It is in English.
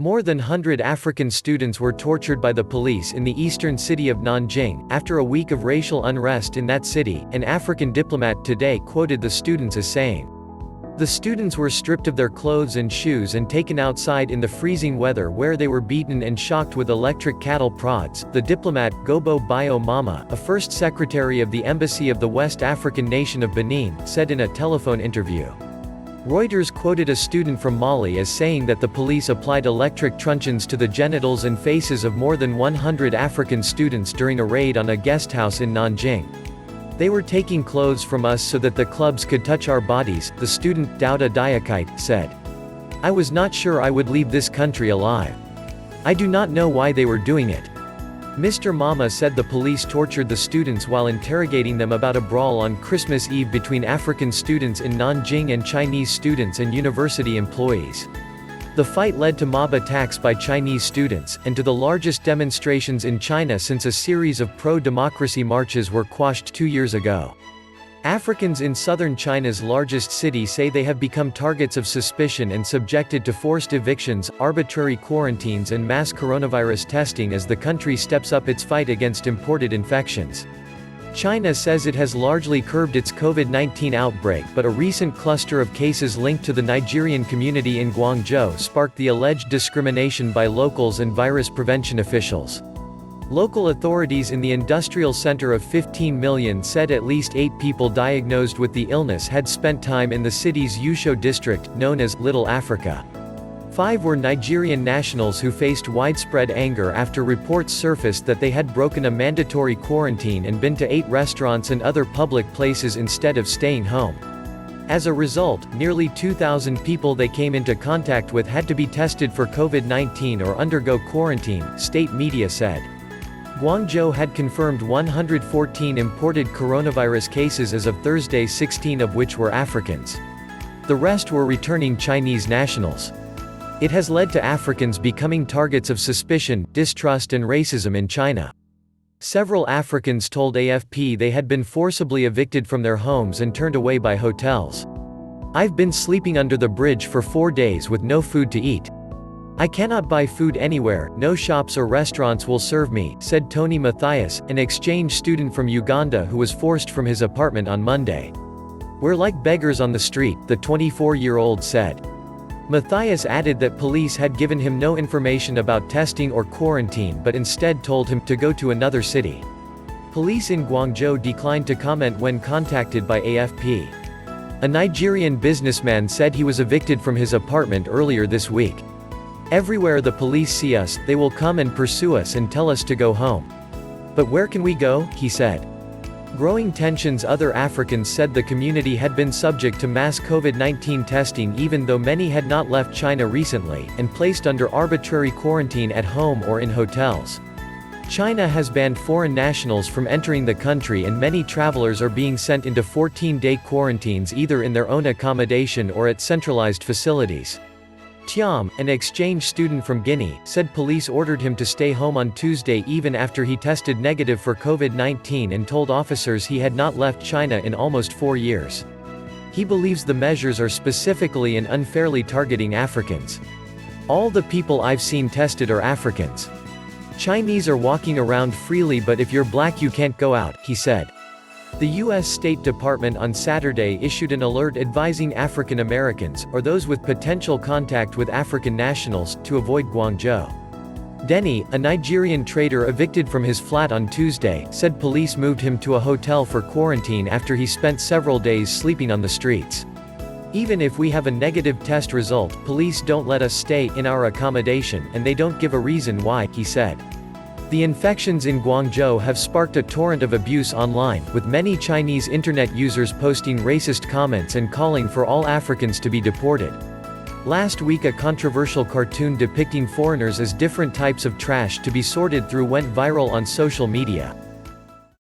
More than 100 African students were tortured by the police in the eastern city of Nanjing, after a week of racial unrest in that city. An African diplomat today quoted the students as saying, "The students were stripped of their clothes and shoes and taken outside in the freezing weather where they were beaten and shocked with electric cattle prods." The diplomat, Gobo Bio Mamah, a first secretary of the embassy of the West African nation of Benin, said in a telephone interview. Reuters quoted a student from Mali as saying that the police applied electric truncheons to the genitals and faces of more than 100 African students during a raid on a guesthouse in Nanjing. "They were taking clothes from us so that the clubs could touch our bodies," the student, Daouda Diakite, said. "I was not sure I would leave this country alive. I do not know why they were doing it." Mr. Mamah said the police tortured the students while interrogating them about a brawl on Christmas Eve between African students in Nanjing and Chinese students and university employees. The fight led to mob attacks by Chinese students, and to the largest demonstrations in China since a series of pro-democracy marches were quashed 2 years ago. Africans in southern China's largest city say they have become targets of suspicion and subjected to forced evictions, arbitrary quarantines and mass coronavirus testing as the country steps up its fight against imported infections. China says it has largely curbed its COVID-19 outbreak, but a recent cluster of cases linked to the Nigerian community in Guangzhou sparked the alleged discrimination by locals and virus prevention officials. Local authorities in the industrial center of 15 million said at least 8 people diagnosed with the illness had spent time in the city's Yusho district, known as Little Africa. 5 were Nigerian nationals who faced widespread anger after reports surfaced that they had broken a mandatory quarantine and been to 8 restaurants and other public places instead of staying home. As a result, nearly 2,000 people they came into contact with had to be tested for COVID-19 or undergo quarantine, state media said. Guangzhou had confirmed 114 imported coronavirus cases as of Thursday, 16 of which were Africans. The rest were returning Chinese nationals. It has led to Africans becoming targets of suspicion, distrust and racism in China. Several Africans told AFP they had been forcibly evicted from their homes and turned away by hotels. "I've been sleeping under the bridge for 4 days with no food to eat. I cannot buy food anywhere, no shops or restaurants will serve me," said Tony Matthias, an exchange student from Uganda who was forced from his apartment on Monday. "We're like beggars on the street," the 24-year-old said. Matthias added that police had given him no information about testing or quarantine but instead told him to go to another city. Police in Guangzhou declined to comment when contacted by AFP. A Nigerian businessman said he was evicted from his apartment earlier this week. "Everywhere the police see us, they will come and pursue us and tell us to go home. But where can we go?" he said. Growing tensions. Other Africans said the community had been subject to mass COVID-19 testing even though many had not left China recently, and placed under arbitrary quarantine at home or in hotels. China has banned foreign nationals from entering the country and many travelers are being sent into 14-day quarantines either in their own accommodation or at centralized facilities. Tiam, an exchange student from Guinea, said police ordered him to stay home on Tuesday even after he tested negative for COVID-19 and told officers he had not left China in almost 4 years. He believes the measures are specifically and unfairly targeting Africans. "All the people I've seen tested are Africans. Chinese are walking around freely but if you're black you can't go out," he said. The U.S. State Department on Saturday issued an alert advising African Americans, or those with potential contact with African nationals, to avoid Guangzhou. Denny, a Nigerian trader evicted from his flat on Tuesday, said police moved him to a hotel for quarantine after he spent several days sleeping on the streets. "Even if we have a negative test result, police don't let us stay in our accommodation, and they don't give a reason why," he said. The infections in Guangzhou have sparked a torrent of abuse online, with many Chinese internet users posting racist comments and calling for all Africans to be deported. Last week a controversial cartoon depicting foreigners as different types of trash to be sorted through went viral on social media.